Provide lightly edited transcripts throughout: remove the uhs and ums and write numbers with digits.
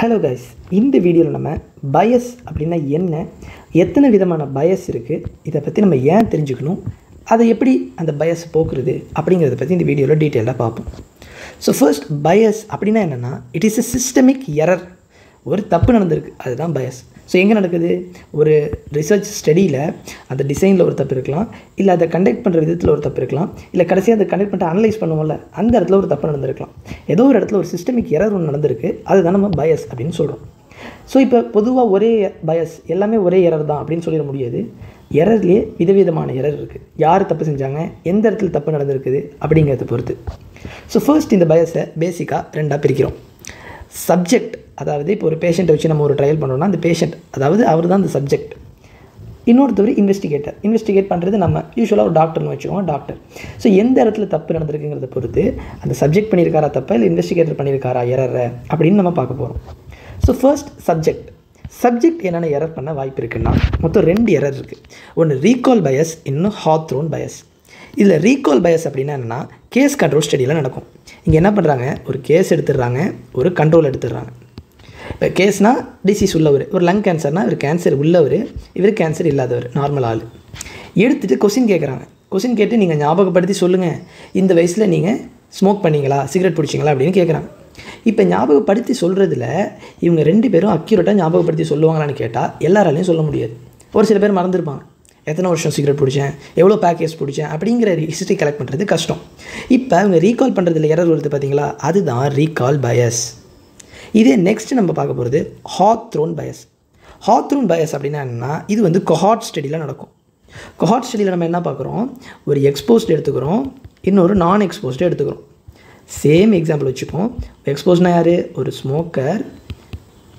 Hello guys, இந்த வீடியோவில் நம்ம பயஸ் அப்படின்னா என்ன, எத்தனை விதமான பயஸ் இருக்குது, இதை பற்றி நம்ம ஏன் தெரிஞ்சுக்கணும், அதை எப்படி அந்த பயஸ் போக்குறது அப்படிங்கிறத பற்றி இந்த வீடியோவில் டீட்டெயிலாக பார்ப்போம். ஸோ ஃபர்ஸ்ட், பயஸ் அப்படின்னா என்னென்னா, it is a systemic error. ஒரு தப்பு நடந்திருக்கு, அதுதான் பயஸ். ஸோ எங்கே நடக்குது? ஒரு ரிசர்ச் ஸ்டடியில் அந்த டிசைனில் ஒரு தப்பு இருக்கலாம், இல்லை அதை கண்டக்ட் பண்ணுற விதத்தில் ஒரு தப்பு இருக்கலாம், இல்லை கடைசியாக அதை கண்டக்ட் பண்ணிட்டு அனலைஸ் பண்ணுவோம்ல, அந்த இடத்துல ஒரு தப்பு நடந்திருக்கலாம். ஏதோ ஒரு இடத்துல ஒரு சிஸ்டமிக் எரர் ஒன்று நடந்திருக்கு, அதுதான் நம்ம பயஸ் அப்படின்னு சொல்கிறோம். ஸோ இப்போ பொதுவாக ஒரே பயஸ் எல்லாமே ஒரே எரர் தான் அப்படின்னு சொல்லிட முடியாது. எரர்லேயே விதவிதமான எரர் இருக்குது. யார் தப்பு செஞ்சாங்க, எந்த இடத்துல தப்பு நடந்திருக்குது அப்படிங்கிறத பொறுத்து. ஸோ ஃபர்ஸ்ட், இந்த பயஸை பேசிக்காக ரெண்டாக பிரிக்கிறோம். சப்ஜெக்ட், அதாவது இப்போ ஒரு பேஷண்ட்டை வச்சு நம்ம ஒரு ட்ரையல் பண்ணுறோம்னா, அந்த பேஷண்ட், அதாவது அவர் தான் அந்த சப்ஜெக்ட். இன்னொருத்தவர் இன்வெஸ்டிகேட்டர். இன்வெஸ்டிகேட் பண்ணுறது நம்ம யூஸ்வலாக ஒரு டாக்டர்னு வச்சுக்கோங்க, டாக்டர். ஸோ எந்த இடத்துல தப்பு நடந்திருக்குங்கிறத பொறுத்து அந்த சப்ஜெக்ட் பண்ணியிருக்காரா தப்பா, இல்லை இன்வெஸ்டிகேட்டர் பண்ணியிருக்காரா எரரை அப்படின்னு நம்ம பார்க்க போகிறோம். ஸோ ஃபர்ஸ்ட், சப்ஜெக்ட் என்னென்ன எரர் பண்ண வாய்ப்பு இருக்குன்னா, மொத்தம் 2 எரர் இருக்குது. ஒன்று ரீகால் பயஸ், இன்னும் ஹாத்ரோன் பயஸ். இதில் ரீகால் பயஸ் அப்படின்னா என்னென்னா, கேஸ் கண்ட்ரோல் ஸ்டடியில் நடக்கும். இங்கே என்ன பண்ணுறாங்க, ஒரு கேஸ் எடுத்துடுறாங்க, ஒரு கண்ட்ரோல் எடுத்துடுறாங்க. இப்போ கேஸ்னால் டிசீஸ் உள்ளவர், ஒரு லங் கேன்சர்னால் இவர் கேன்சர் உள்ளவர், இவர் கேன்சர் இல்லாதவர், நார்மல் ஆள். எடுத்துகிட்டு கொஸ்டின் கேட்குறாங்க. கொஸ்டின் கேட்டு நீங்கள் ஞாபகப்படுத்தி சொல்லுங்கள், இந்த வயசில் நீங்கள் ஸ்மோக் பண்ணிங்களா, சிகரெட் பிடிச்சிங்களா அப்படின்னு கேட்குறாங்க. இப்போ ஞாபகப்படுத்தி சொல்கிறதுல இவங்க 2 பேரும் அக்யூரேட்டாக ஞாபகப்படுத்தி சொல்லுவாங்களான்னு கேட்டால் எல்லாராலையும் சொல்ல முடியாது. ஒரு சில பேர் மறந்துருப்பாங்க, எத்தனை வருஷம் சிகரெட் பிடிச்சேன், எவ்வளோ பேக்கேஜ் பிடிச்சேன் அப்படிங்கிற ஹிஸ்ட்ரி கலெக்ட் பண்ணுறது கஷ்டம். இப்போ அவங்க ரீகால் பண்ணுறதுல எரர் வருது பார்த்தீங்களா, அதுதான் ரீகால் பயஸ். இதே நெக்ஸ்ட் நம்ம பார்க்க போகிறது ஹாத்ரோன் பயஸ். ஹாத்ரோன் பயஸ் அப்படின்னா என்னென்னா, இது வந்து கொஹார்ட் ஸ்டடியில் நடக்கும். கொஹார்ட் ஸ்டடியில் நம்ம என்ன பார்க்குறோம், ஒரு எக்ஸ்போஸ்டு எடுத்துக்கிறோம், இன்னொரு நான் எக்ஸ்போஸ்டு எடுத்துக்கிறோம். சேம் எக்ஸாம்பிள் வச்சுப்போம். எக்ஸ்போஸ்னால் யார், ஒரு ஸ்மோக்கர்,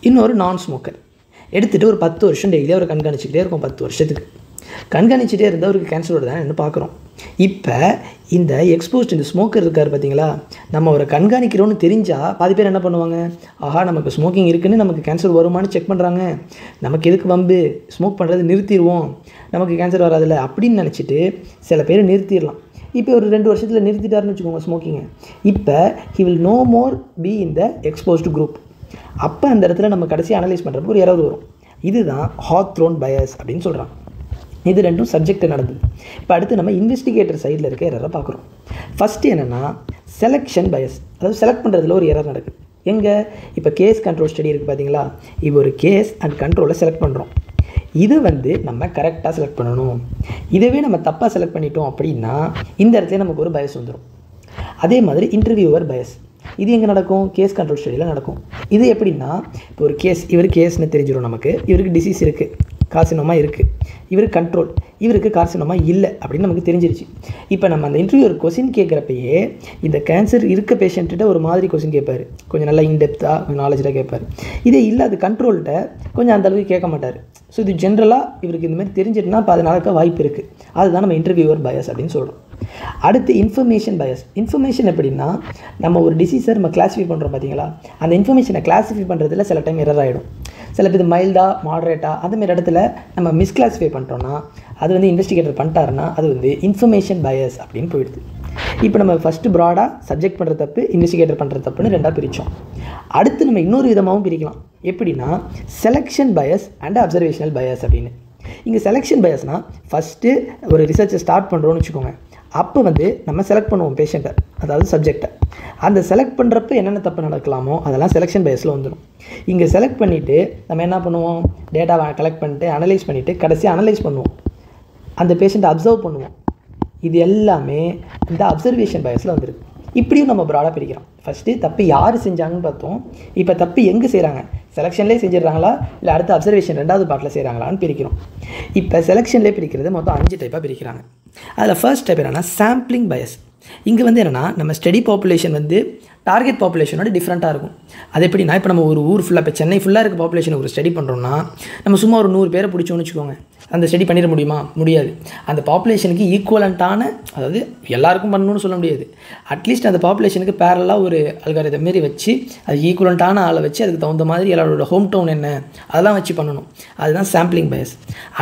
இன்னொரு நான் ஸ்மோக்கர். எடுத்துகிட்டு ஒரு 10 வருஷம் டெய்லியாக அவர் கண்காணிச்சிக்கிட்டே இருக்கும். 10 வருஷத்துக்கு கண்காணிச்சிட்டே இருந்தால் அவருக்கு கேன்சர் வருதான் என்ன பார்க்குறோம். இப்போ இந்த எக்ஸ்போஸ்ட், இந்த ஸ்மோக்கர் இருக்கார் பார்த்தீங்களா, நம்ம அவரை கண்காணிக்கிறோன்னு தெரிஞ்சால் பாதி பேர் என்ன பண்ணுவாங்க, ஆஹா நமக்கு ஸ்மோக்கிங் இருக்குதுன்னு நமக்கு கேன்சர் வருமானு செக் பண்ணுறாங்க, நமக்கு எதுக்கு வம்பு, ஸ்மோக் பண்ணுறது நிறுத்திடுவோம், நமக்கு கேன்சர் வராதில்ல அப்படின்னு நினச்சிட்டு சில பேர் நிறுத்திடலாம். இப்போ ஒரு 2 வருஷத்தில் நிறுத்திட்டாருன்னு வச்சுக்கோங்க ஸ்மோக்கிங்கை. இப்போ he will no more be in the exposed group. அப்போ அந்த இடத்துல நம்ம கடைசி அனலைஸ் பண்ணுறப்போ ஒரு எரர் வரும். இதுதான் ஹாத்ரோன் பயஸ் அப்படின்னு சொல்கிறாங்க. இது 2ம் சப்ஜெக்ட் நடந்தது. இப்போ அடுத்து நம்ம இன்வெஸ்டிகேட்டர் சைடில் இருக்க எரரை பார்க்குறோம். ஃபஸ்ட்டு என்னென்னா செலெக்ஷன் பயஸ், அதாவது செலக்ட் பண்ணுறதுல ஒரு எரர் நடக்குது. எங்கே, இப்போ கேஸ் கண்ட்ரோல் ஸ்டடி இருக்குது பார்த்தீங்களா, இப்போ ஒரு கேஸ் அண்ட் கண்ட்ரோலை செலக்ட் பண்ணுறோம். இதை வந்து நம்ம கரெக்டாக செலக்ட் பண்ணணும். இதவே நம்ம தப்பாக செலக்ட் பண்ணிட்டோம் அப்படின்னா இந்த இடத்துல நமக்கு ஒரு பயஸ் வந்துடும். அதே மாதிரி இன்டர்வியூவர் பயஸ், இது எங்கே நடக்கும், கேஸ் கண்ட்ரோல் ஸ்டடியில் நடக்கும். இது எப்படின்னா, இப்போ ஒரு கேஸ், இவர் கேஸ்னு தெரிஞ்சிடும் நமக்கு, இவருக்கு டிசீஸ் இருக்குது, கார்சினோமா இருக்குது, இவருக்கு கண்ட்ரோல், இவருக்கு கார்சினோமா இல்லை அப்படின்னு நமக்கு தெரிஞ்சிருச்சு. இப்போ நம்ம அந்த இன்டர்வியூவர் கொஸ்டின் கேட்குறப்பயே இந்த கேன்சர் இருக்க பேஷண்ட்டிட்ட ஒரு மாதிரி கொஸ்டின் கேட்பார், கொஞ்சம் நல்லா இன்டெப்த்தாக கொஞ்சம் நாலேஜாக கேட்பார். இதே இல்லாத கண்ட்ரோல்கிட்ட கொஞ்சம் அந்தளவுக்கு கேட்க மாட்டார். ஸோ இது ஜென்ரலாக இவருக்கு இந்த மாதிரி தெரிஞ்சிட்டுனா இப்போ அது நடக்க வாய்ப்பு இருக்குது. அதுதான் நம்ம இன்டர்வியூவர் பயஸ் அப்படின்னு சொல்கிறோம். அடுத்து இன்ஃபர்மேஷன் பயஸ். இன்ஃபர்மேஷன் எப்படின்னா, நம்ம ஒரு டிசீஸை நம்ம கிளாஸிஃபை பண்ணுறோம் பார்த்தீங்களா, அந்த இன்ஃபர்மேஷனை கிளாஸிஃபை பண்ணுறதுல சில டைம் எரர் ஆகிடும். சில பேர் மைல்டாக, மாடரேட்டாக, அதுமாரி இடத்துல நம்ம மிஸ்கிளாஸிஃபை பண்ணுறோன்னா, அது வந்து இன்வெஸ்டிகேட்டர் பண்ணிட்டாருன்னா அது வந்து இன்ஃபர்மேஷன் பயஸ் அப்படின்னு போயிடுது. இப்போ நம்ம ஃபஸ்ட்டு ப்ராடாக சப்ஜெக்ட் பண்ணுற தப்பு, இன்வெஸ்டிகேட்டர் பண்ணுற தப்புன்னு 2ஆக பிரித்தோம். அடுத்து நம்ம இன்னொரு விதமாகவும் பிரிக்கலாம். எப்படின்னா selection bias and observational bias அப்படின்னு. இங்கே செலெக்ஷன் பயஸ்னால், ஃபஸ்ட்டு ஒரு ரிசர்ச்சை ஸ்டார்ட் பண்ணுறோன்னு வச்சுக்கோங்க, அப்போ வந்து நம்ம செலக்ட் பண்ணுவோம் பேஷண்ட்டை, அதாவது சப்ஜெக்டை. அந்த செலக்ட் பண்ணுறப்ப என்னென்ன தப்பு நடக்கலாமோ அதெல்லாம் செலெக்ஷன் பயஸில் வந்துடும். இங்கே செலக்ட் பண்ணிவிட்டு நம்ம என்ன பண்ணுவோம், டேட்டாவை கலெக்ட் பண்ணிட்டு அனலைஸ் பண்ணிவிட்டு கடைசியாக அனலைஸ் பண்ணுவோம், அந்த பேஷண்ட்டை அப்சர்வ் பண்ணுவோம். இது எல்லாமே இந்த அப்சர்வேஷன் பயஸில் வந்துருக்கு. இப்படியும் நம்ம ப்ராடாக பிரிக்கிறோம். ஃபஸ்ட்டு தப்பு யார் செஞ்சாங்கன்னு பார்த்தோம், இப்போ தப்பு எங்கே செய்கிறாங்க, செலெக்ஷன்லேயே செஞ்சிடறாங்களா இல்லை அடுத்த அப்சர்வேஷன் 2வது பார்ட்டில் செய்கிறாங்களான்னு பிரிக்கிறோம். இப்போ செலெக்ஷன்லேயே பிரிக்கிறது மொத்தம் 5 டைப்பாக பிரிக்கிறாங்க. அதில் ஃபர்ஸ்ட் டைப் என்னென்னா சாம்பிளிங் பயஸ். இங்கே வந்து என்னென்னா, நம்ம ஸ்டடி பாப்புலேஷன் வந்து டார்கெட் பாப்புலேஷனோட டிஃப்ரெண்ட்டாக இருக்கும். அது எப்படின்னா, இப்போ நம்ம ஒரு ஊர் ஃபுல்லாக, இப்போ சென்னை ஃபுல்லாக இருக்க பாப்புலேஷனை ஒரு ஸ்டடி பண்ணுறோம்னா, நம்ம சும்மா ஒரு 100 பேரை பிடிச்சோன்னு வச்சுக்கோங்க, அந்த ஸ்டடி பண்ணிட முடியுமா, முடியாது. அந்த பாப்புலேஷனுக்கு ஈக்குவலண்ட்டான, அதாவது எல்லாருக்கும் பண்ணணும்னு சொல்ல முடியாது, அட்லீஸ்ட் அந்த பாப்புலேஷனுக்கு பேரலாக ஒரு அல்காரிதம் மாரி வச்சு அது ஈக்குவலண்ட்டான ஆளை வச்சு அதுக்கு தகுந்த மாதிரி எல்லாரோட ஹோம் டவுன் என்ன அதெல்லாம் வச்சு பண்ணணும். அதுதான் சாம்பிளிங் பயஸ்.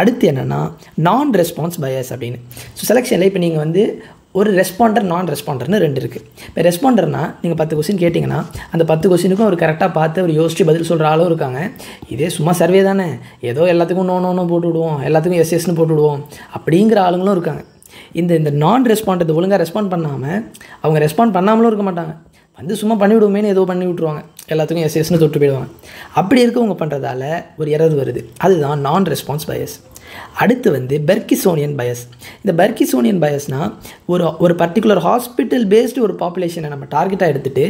அடுத்து என்னென்னா நான் ரெஸ்பான்ஸ் பயஸ் அப்படின்னு. ஸோ செலெக்ஷனில் இப்போ நீங்கள் வந்து ஒரு ரெஸ்பாண்டர் நான் ரெஸ்பாண்டர்னு 2 இருக்குது. இப்போ ரெஸ்பாண்டர்னால் நீங்கள் 10 கொஸ்டின் கேட்டிங்கன்னா அந்த 10 கொஸ்டினுக்கும் அவர் கரெக்டாக பார்த்து அவர் யோசிச்சு பதில் சொல்கிற ஆளும் இருக்காங்க. இதே சும்மா சர்வே தானே, ஏதோ எல்லாத்துக்கும் நோ போட்டு விடுவோம், எல்லாத்துக்கும் எஸ்எஸ்ன்னு போட்டு விடுவோம் அப்படிங்கிற ஆளுங்களும் இருக்காங்க. இந்த நான் ரெஸ்பாண்டர் ஒழுங்காக ரெஸ்பாண்ட் பண்ணாமல் அவங்க ரெஸ்பாண்ட் பண்ணாமலும் இருக்க மாட்டாங்க, வந்து சும்மா பண்ணிவிடுவோமேனு ஏதோ பண்ணி விட்ருவாங்க, எல்லாத்துக்கும் எஸ்எஸ்ன்னு தொட்டு போயிடுவாங்க. அப்படி இருக்கவங்க பண்ணுறதால ஒரு எரர் வருது. அதுதான் நான் ரெஸ்பான்ஸ் பயஸ். அடுத்து வந்து பெர்கிசோனியன் பயஸ். இந்த பெர்கிசோனியன் பயஸ்னால் ஒரு பர்டிகுலர் ஹாஸ்பிட்டல் பேஸ்டு ஒரு பாப்புலேஷனை நம்ம டார்கெட்டாக எடுத்துகிட்டு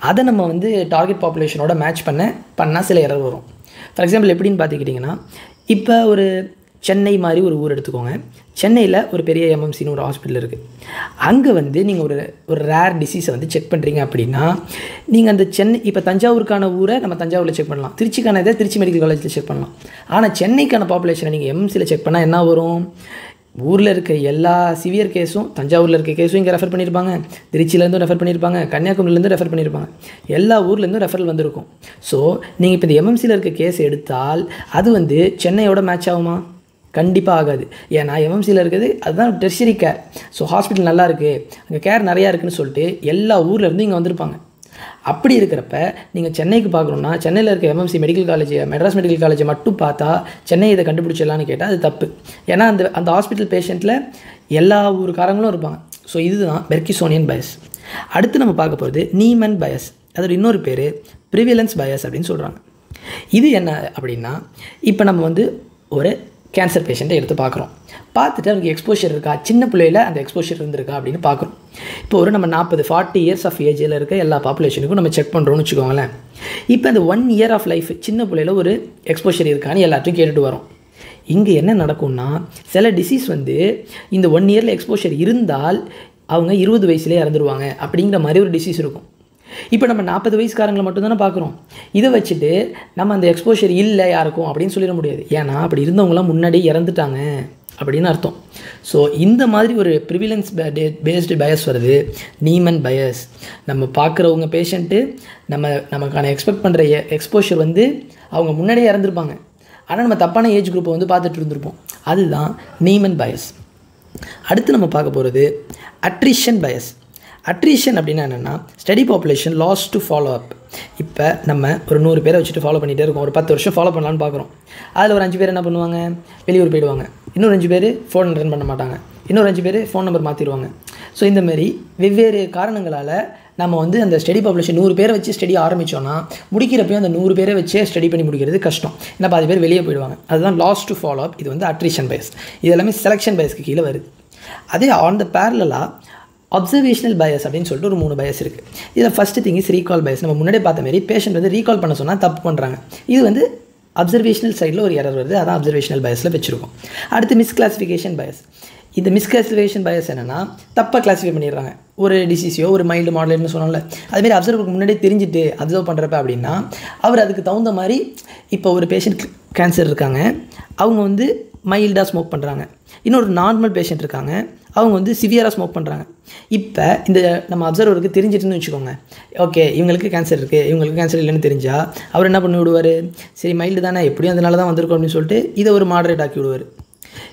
அதை நம்ம வந்து டார்கெட் பாப்புலேஷனோட மேட்ச் பண்ணால் சில எரர் வரும். ஃபார் எக்ஸாம்பிள் எப்படின்னு பார்த்துக்கிட்டிங்கன்னா, இப்போ ஒரு சென்னை மாதிரி ஒரு ஊர் எடுத்துக்கோங்க. சென்னையில் ஒரு பெரிய எம்எம்சின்னு ஒரு ஹாஸ்பிட்டல் இருக்குது. அங்கே வந்து நீங்கள் ஒரு ரேர் டிசீஸை வந்து செக் பண்ணுறீங்க அப்படின்னா, நீங்கள் அந்த இப்போ தஞ்சாவூருக்கான ஊரை நம்ம தஞ்சாவூரில் செக் பண்ணலாம், திருச்சிக்கான இதை திருச்சி மெடிக்கல் காலேஜில் செக் பண்ணலாம். ஆனால் சென்னைக்கான பாப்புலேஷனை நீங்கள் எம்எம்சியில் செக் பண்ணால் என்ன வரும்? ஊரில் இருக்க எல்லா சிவியர் கேஸும், தஞ்சாவூரில் இருக்க கேஸும் இங்கே ரெஃபர் பண்ணியிருப்பாங்க, திருச்சியிலேருந்தும் ரெஃபர் பண்ணியிருப்பாங்க, கன்னியாகுமரியிலேருந்து ரெஃபர் பண்ணியிருப்பாங்க, எல்லா ஊர்லேருந்தும் ரெஃபரல் வந்திருக்கும். ஸோ நீங்கள் இப்போ இந்த எம்எம்சியில் இருக்க கேஸ் எடுத்தால் அது வந்து சென்னையோட மேட்ச் ஆகுமா? கண்டிப்பாக ஆகாது. ஏன்னா எம்எம்சியில் இருக்குது அதுதான் டெர்ஷரி கேர். ஸோ ஹாஸ்பிட்டல் நல்லா இருக்குது, அங்கே கேர் நிறையா இருக்குதுன்னு சொல்லிட்டு எல்லா ஊர்லேருந்து இங்கே வந்திருப்பாங்க. அப்படி இருக்கிறப்ப நீங்கள் சென்னைக்கு பார்க்கணுன்னா சென்னையில் இருக்க MMC medical college, Madras medical காலேஜை மட்டும் பார்த்தா சென்னை இதை கண்டுபிடிச்சிடலான்னு கேட்டால் அது தப்பு. ஏன்னா அந்த ஹாஸ்பிட்டல் பேஷண்ட்டில் எல்லா ஊருக்காரங்களும் இருப்பாங்க. ஸோ இதுதான் பெர்கிசோனியன் பயஸ். அடுத்து நம்ம பார்க்க போகிறது நீமன் பயஸ். அதோட இன்னொரு பேர் ப்ரிவிலன்ஸ் பயஸ் அப்படின்னு சொல்கிறாங்க. இது என்ன அப்படின்னா, இப்போ நம்ம வந்து ஒரு கேன்சர் பேஷண்ட்டை எடுத்து பார்க்குறோம். பார்த்துட்டு அவருக்கு எக்ஸ்போஷர் இருக்கா, சின்ன பிள்ளையில் அந்த எக்ஸ்போஷர் இருந்திருக்கா அப்படின்னு பார்க்குறோம். இப்போ ஒரு நம்ம 40 இயர்ஸ் ஆஃப் ஏஜில் இருக்க எல்லா பாப்புலேஷனுக்கும் நம்ம செக் பண்ணுறோன்னு வச்சுக்கோங்களேன். இப்போ அந்த 1 இயர் ஆஃப் லைஃப் சின்ன பிள்ளையில் ஒரு எக்ஸ்போஷர் இருக்கான்னு எல்லாத்தையும் கேட்டுட்டு வரோம். இங்கே என்ன நடக்கும்னா, சில டிசீஸ் வந்து இந்த 1 இயரில் எக்ஸ்போஷர் இருந்தால் அவங்க 20 வயசுலேயே இறந்துருவாங்க அப்படிங்கிற மாதிரி ஒரு டிசீஸ் இருக்கும். இப்போ நம்ம 40 வயசுக்காரங்களை மட்டும்தானே பார்க்குறோம். இதை வச்சுட்டு நம்ம அந்த எக்ஸ்போஷர் இல்லை யாருக்கும் அப்படின்னு சொல்லிட முடியாது. ஏன்னா அப்படி இருந்தவங்களாம் முன்னாடி இறந்துட்டாங்க அப்படின்னு அர்த்தம். ஸோ இந்த மாதிரி ஒரு ப்ரிவிலன்ஸ் பேஸ்டு பயஸ் வருது, நீமன் பயஸ். நம்ம பார்க்குறவங்க பேஷண்ட்டு நமக்கான எக்ஸ்பெக்ட் பண்ணுற எக்ஸ்போஷர் வந்து அவங்க முன்னாடியே இறந்துருப்பாங்க, ஆனால் நம்ம தப்பான ஏஜ் குரூப்பை வந்து பார்த்துட்டு இருந்திருப்போம். அதுதான் நீமன் பயஸ். அடுத்து நம்ம பார்க்க போகிறது அட்ரிஷன் பயஸ். அட்ரிஷன் அப்படின்னா என்னென்னா, study population loss to follow up. இப்போ நம்ம ஒரு 100 பேரை வச்சுட்டு ஃபாலோ பண்ணிகிட்டே இருக்கோம், ஒரு 10 வருஷம் ஃபாலோ பண்ணலான்னு பார்க்குறோம். அதில் ஒரு 5 பேர் என்ன பண்ணுவாங்க, வெளியூர் போயிடுவாங்க. இன்னொரு 5 பேர் ஃபோன் அட்டன் பண்ண மாட்டாங்க, இன்னொரு 5 பேர் ஃபோன் நம்பர் மாற்றிடுவாங்க. ஸோ இந்தமாரி வெவ்வேறு காரணங்களால் நம்ம வந்து அந்த ஸ்டடி பாப்புலேஷன் 100 பேரை வச்சு ஸ்டடி ஆரம்பித்தோன்னா முடிக்கிறப்பையும் அந்த 100 பேரை வச்சே ஸ்டடி பண்ணி முடிக்கிறது கஷ்டம். ஏன்னா 10 பேர் வெளியே போயிடுவாங்க. அதுதான் லாஸ் டு ஃபாலோ அப். இது வந்து அட்ரிஷன் பயஸ். இது எல்லாமே செலெக்ஷன் பயஸ்க்கு கீழே வருது. அதே ஆன் த பேரலாக அப்சர்வேஷனல் பயஸ் அப்படின்னு சொல்லிட்டு ஒரு 3 பயஸ் இருக்குது. இதில் first thing is recall bias. நம்ம முன்னாடி பார்த்த மாதிரி பேஷண்ட் வந்து ரீகால் பண்ண சொன்னால் தப்பு பண்ணுறாங்க. இது வந்து அப்சர்வேஷனல் சைடில் ஒரு எரர் வருது, அதான் அப்சர்வேஷனல் பயஸில் வச்சுருக்கோம். அடுத்து மிஸ்கிளாசிஃபிகேஷன் பயஸ். இந்த மிஸ்கிளாசிஃபிகேஷன் பயஸ் என்னென்னா, தப்பாக கிளாஸிஃபை பண்ணிடுறாங்க. ஒரு டிசீஸையோ ஒரு மைல்டு மாடல்னு சொன்னோம்ல, அதுமாரி அப்சர்வருக்கு முன்னாடியே தெரிஞ்சுட்டு அப்சர்வ் பண்ணுறப்ப அப்படின்னா அவர் அதுக்கு தகுந்த மாதிரி, இப்போ ஒரு பேஷண்ட் கேன்சர் இருக்காங்க, அவங்க வந்து மைல்டாக ஸ்மோக் பண்ணுறாங்க. இன்னொரு நார்மல் பேஷண்ட் இருக்காங்க, அவங்க வந்து சிவியராக ஸ்மோக் பண்ணுறாங்க. இப்போ இந்த நம்ம அப்சர்வருக்கு தெரிஞ்சிட்டுன்னு வச்சுக்கோங்க, ஓகே இவங்களுக்கு கேன்சர் இருக்குது, இவங்களுக்கு கேன்சர் இல்லைன்னு தெரிஞ்சால் அவர் என்ன பண்ணி விடுவார், சரி மைல்டு தானே எப்படியும் அதனால தான் வந்திருக்கோம் அப்படின்னு சொல்லிட்டு இதை ஒரு மாடரேட் ஆக்கி விடுவார்.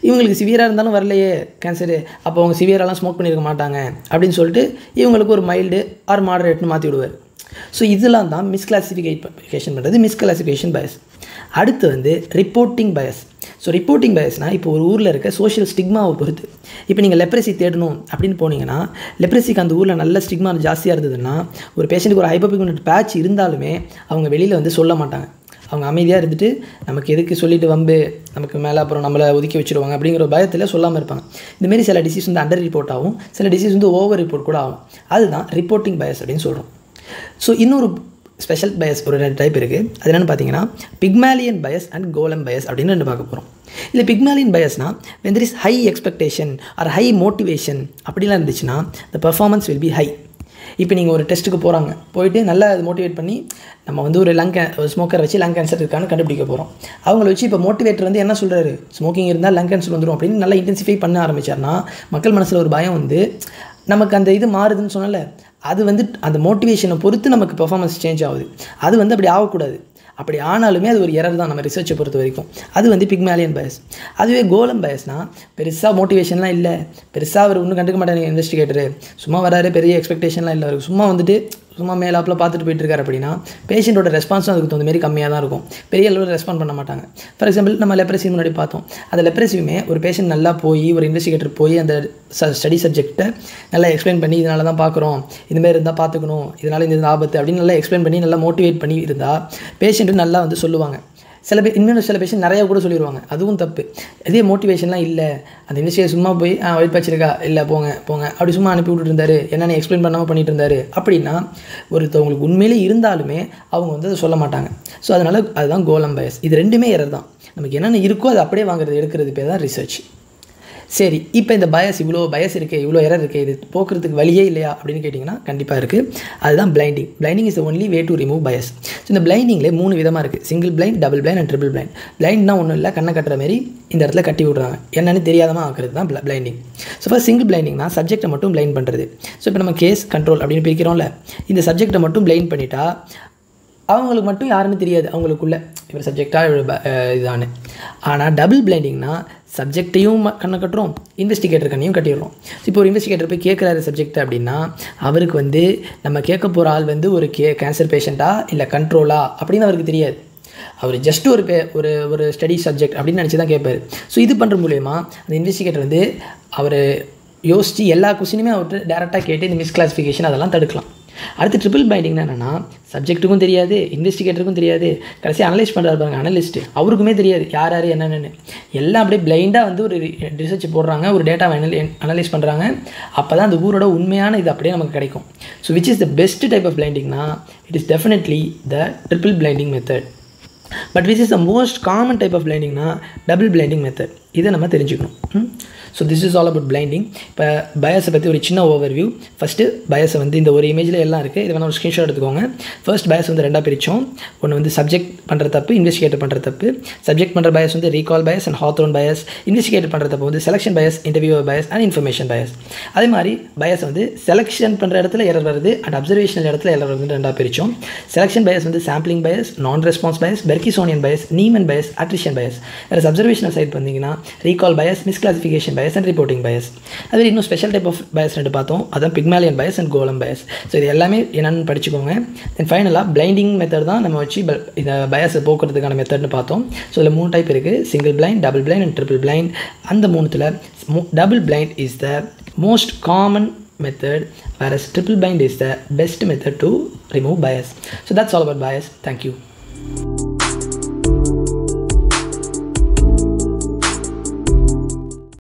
இவங்களுக்கு சிவியராக இருந்தாலும் வரலையே கேன்சரு, அப்போ அவங்க சிவியராலாம் ஸ்மோக் பண்ணியிருக்க மாட்டாங்க அப்படின்னு சொல்லிட்டு இவங்களுக்கு ஒரு மைல்டு ஆர் மாடரேட்னு மாற்றி விடுவார். ஸோ இதெல்லாம் தான் மிஸ்கிளாசிஃபிகேஷன் பண்ணுறது, மிஸ்கிளாசிஃபிகேஷன் பயஸ். அடுத்து வந்து ரிப்போர்ட்டிங் பயஸ். ஸோ ரிப்போர்ட்டிங் பயஸ்னால் இப்போ ஒரு ஊரில் இருக்க சோஷியல் ஸ்டிக்மாவை பொறுத்து. இப்போ நீங்கள் லெப்ரசி தேடணும் அப்படின்னு போனீங்கன்னா, லெப்ரசிக்கு அந்த ஊரில் நல்ல ஸ்டிக்மா ஜாஸ்தியாக இருந்ததுன்னா, ஒரு பேஷண்ட்டுக்கு ஒரு ஹைப்போபிக்மெண்ட் பேட்ச் இருந்தாலுமே அவங்க வெளியில் வந்து சொல்ல மாட்டாங்க. அவங்க அமைதியாக இருந்துட்டு நமக்கு எதுக்கு சொல்லிட்டு வம்பு, நமக்கு மேலே அப்புறம் நம்மளை ஒதுக்கி வச்சுருவாங்க அப்படிங்கிற பயத்தில் சொல்லாமல் இருப்பாங்க. இந்தமாரி சில டிசீஸ் வந்து அண்டர் ரிப்போர்ட் ஆகும், சில டிசீஸ் வந்து ஓவர் ரிப்போர்ட் கூட ஆகும். அதுதான் ரிப்போர்ட்டிங் பயஸ் அப்படின்னு சொல்கிறோம். ஸோ இன்னொரு ஸ்பெஷல் பயஸ் ஒரு 2 டைப் இருக்குது. அது என்னென்னு பார்த்தீங்கன்னா, பிக்மேலியன் பயஸ் அண்ட் கோலம் பயஸ் அப்படின்னு 2 பார்க்க போகிறோம். இல்லை Pygmalion பயஸ்னால் when there is high expectation or high motivation அப்படிலாம் இருந்துச்சுன்னா the performance will be high. இப்போ நீங்கள் ஒரு டெஸ்ட்டுக்கு போயிட்டு நல்லா மோட்டிவேட் பண்ணி நம்ம வந்து ஒரு ஸ்மோக்கரை வச்சு லங் கேன்சர் இருக்கான்னு கண்டுபிடிக்க போகிறோம். அவங்கள வச்சு இப்போ மோட்டிவேட்டர் வந்து என்ன சொல்கிறாரு, ஸ்மோக்கிங் இருந்தால் லங் கேன்சர் வந்துடும் அப்படின்னு நல்லா இன்டென்சிஃபை பண்ண ஆரம்பிச்சார்னா மக்கள் மனசில் ஒரு பயம் வந்து நமக்கு அந்த இது மாறுதுன்னு சொன்னால, அது வந்து அந்த மோட்டிவேஷனை பொறுத்து நமக்கு பெர்ஃபார்மன்ஸ் சேஞ்ச் ஆகுது. அது வந்து அப்படி ஆகக்கூடாது. அப்படி ஆனாலுமே அது ஒரு எரர் தான் நம்ம ரிசர்ச்சை பொறுத்த வரைக்கும். அது வந்து பிக்மேலியன் பயஸ். அதுவே கோலம் பயஸ்னால் பெருசாக மோட்டிவேஷன்லாம் இல்லை, பெருசாக அவர் ஒன்றும் கண்டுக்க மாட்டாங்க இன்வெஸ்டிகேட்டரு, சும்மா வராரு, பெரிய எக்ஸ்பெக்டேஷன்லாம் இல்லை அவருக்கு, சும்மா வந்துட்டு சும்மா மேலாப்பில் பார்த்துட்டு போயிட்டுருக்காரு அப்படின்னா பேஷண்ட்டோட ரெஸ்பான்ஸும் அதுக்கு தகுந்த மாரி கம்மியாக தான் இருக்கும், பெரிய அளவில் ரெஸ்பாண்ட் பண்ண மாட்டாங்க. ஃபார் எக்ஸாம்பிள் நம்ம லெப்ரசி முன்னாடி பார்த்தோம், அந்த லெப்ரசியுமே ஒரு பேஷண்ட் நல்லா போய் ஒரு இன்வெஸ்டிகேட்டர் போய் அந்த ஸ்டடி சப்ஜெக்ட்டை நல்லா எக்ஸ்பிளைன் பண்ணி இதனால தான் பார்க்குறோம், இதுமாரி இருந்தால் பார்த்துக்கணும், இதனால் இந்த ஆபத்து அப்படின்னு நல்லா எக்ஸ்பிளைன் பண்ணி நல்லா மோட்டிவேட் பண்ணி இருந்தால் பேஷண்ட்டு நல்லா வந்து சொல்லுவாங்க. சில பேஷண்ட் நிறையா கூட சொல்லிடுவாங்க, அதுவும் தப்பு. இதே மோட்டிவேஷன்லாம் இல்லை, அந்த இண்டஸ்ட்ரியை சும்மா போய் ஒயிட் பேட்ச் இருக்கா, இல்லை போங்க போங்க அப்படி சும்மா அனுப்பி விட்டுட்டு இருந்தாரு, என்னென்ன எக்ஸ்பிளைன் பண்ணாமல் பண்ணிட்டு இருந்தாரு அப்படின்னா ஒருத்தவங்களுக்கு உண்மையிலே இருந்தாலுமே அவங்க வந்து அதை சொல்ல மாட்டாங்க. ஸோ அதனால் அதுதான் கோலம் பயஸ். இது ரெண்டுமே எரர் தான். நமக்கு என்னென்ன இருக்கோ அதை அப்படியே வாங்குறது எடுக்கிறது பேர் தான் ரிசர்ச். சரி, இப்போ இந்த பயஸ் இவ்வளோ பயஸ் இருக்குது, இவ்வளோ எரர் இருக்குது, இது போக்குறதுக்கு வழியே இல்லையா அப்படின்னு கேட்டிங்கன்னா கண்டிப்பாக இருக்குது. அதுதான் blinding. Blinding is the only way to remove bias. So இந்த பிளைண்டிங்கில் 3 விதமாக இருக்குது. Single blind, double blind and triple blind. பிளைண்ட்னா ஒன்றும் இல்லை, கண்ணை கட்டுற மாதிரி இந்த இடத்துல கட்டி விட்றாங்க, என்னென்னு தெரியாதமாக ஆக்குறது தான் பிளைண்டிங். ஸோ ஃபர்ஸ்ட் சிங்கிள் பிளைண்டிங்னா சப்ஜெக்டை மட்டும் பிளைண்ட் பண்ணுறது. ஸோ இப்போ நம்ம கேஸ் கண்ட்ரோல் அப்படின்னு பிரிக்கிறோம்ல, இந்த சப்ஜெக்டை மட்டும் பிளைண்ட் பண்ணிட்டா அவங்களுக்கு மட்டும் யாருன்னு தெரியாது, அவங்களுக்குள்ள இவர் சப்ஜெக்டாக இதானு. ஆனால் டபுள் பிளைண்டிங்னா சப்ஜெக்டையும் கண்ணை கட்டுறோம், இன்வெஸ்டிகேட்டர் கண்ணையும் கட்டிடுறோம். இப்போ ஒரு இன்வெஸ்டிகேட்டர் போய் கேட்குறாரு சப்ஜெக்ட் அப்படின்னா அவருக்கு வந்து நம்ம கேட்க போகிற ஆள் வந்து ஒரு கேன்சர் பேஷண்ட்டா இல்லை கண்ட்ரோலா அப்படின்னு அவருக்கு தெரியாது. அவர் ஜஸ்ட் ஒரு ஸ்டடி சப்ஜெக்ட் அப்படின்னு நினச்சி தான் கேட்பார். ஸோ இது பண்ணுற மூலயமா அந்த இன்வெஸ்டிகேட்டர் வந்து அவர் யோசித்து எல்லா கொஸ்டினுமே அவர்கிட்ட டேரெக்டாக கேட்டு இந்த மிஸ்கிளாசிஃபிகேஷன் அதெல்லாம் தடுக்கலாம். அடுத்து ட்ரிபிள் பைண்டிங்னா என்னென்னா சப்ஜெக்ட்டுக்கும் தெரியாது, இன்வெஸ்டிகேட்டருக்கும் தெரியாது, கடைசி அனலைஸ் பண்ணுறாரு பாருங்க அனலிஸ்ட்டு, அவருக்குமே தெரியாது யார் யார் என்னென்னு. எல்லாம் அப்படியே பிளைண்டாக வந்து ஒரு ரிசர்ச் போடுறாங்க, ஒரு டேட்டாவை அனலைஸ் பண்ணுறாங்க. அப்போ தான் அந்த ஊரோட உண்மையான இது அப்படியே நமக்கு கிடைக்கும். So which is the best type of பிளைண்டிங்னா it is definitely the triple blinding method. But which is the most common type of பிளைண்டிங்னா டபுள் பிளைண்டிங் மெத்தட். இதை நம்ம தெரிஞ்சுக்கணும். So this is all about blinding. இப்போ பயஸை பற்றி ஒரு சின்ன ஓவர்வியூ. ஃபஸ்ட்டு பயஸை வந்து இந்த ஒரு இமேஜில் எல்லாம் இருக்குது, இது வேணால் ஒரு ஸ்க்ரீன்ஷாட் எடுத்துக்கோங்க. ஃபர்ஸ்ட் பயஸ் வந்து 2ஆக பிரித்தோம். ஒன்று வந்து சப்ஜெக்ட் பண்ணுற தப்பு, இன்வெஸ்டிகேட்டர் பண்ணுற தப்பு. சப்ஜெக்ட் பண்ணுற பயஸ் வந்து recall bias and Hawthorne bias. Investigator பண்ணுற தப்பு வந்து selection bias, interview bias and information bias. அதே மாதிரி பயஸ் வந்து செலெக்ஷன் பண்ணுற இடத்துல எரர் வருது அண்ட் அப்சர்வேஷனல் இடத்துல எரர் வருது 2ஆக பிரித்தோம். செலெக்ஷன் பயஸ் வந்து sampling bias, non response bias, Berksonian bias, Neyman bias, attrition bias. வேறு அப்சர்வேஷனல் சைட் பார்த்தீங்கன்னா recall bias, misclassification bias and reporting bias. அது இன்னும் ஸ்பெஷல் டைப் ஆஃப் பயஸ் 2 பார்த்தோம், அதான் பிக்மேலியன் பயஸ் அண்ட் கோலம் பயஸ். ஸோ இது எல்லாமே என்னென்னு படிச்சுக்கோங்க. தென் ஃபைனலாக பிளைண்டிங் மெத்தட் தான் நம்ம வச்சு இந்த பயஸை போக்குறதுக்கான மெத்தட்னு பார்த்தோம். ஸோ இதில் 3 டைப் இருக்குது, single blind, double blind and triple blind. அந்த 3த்தில் double blind is the most common method, whereas triple blind is the best method to remove bias. So that's all about bias. Thank you.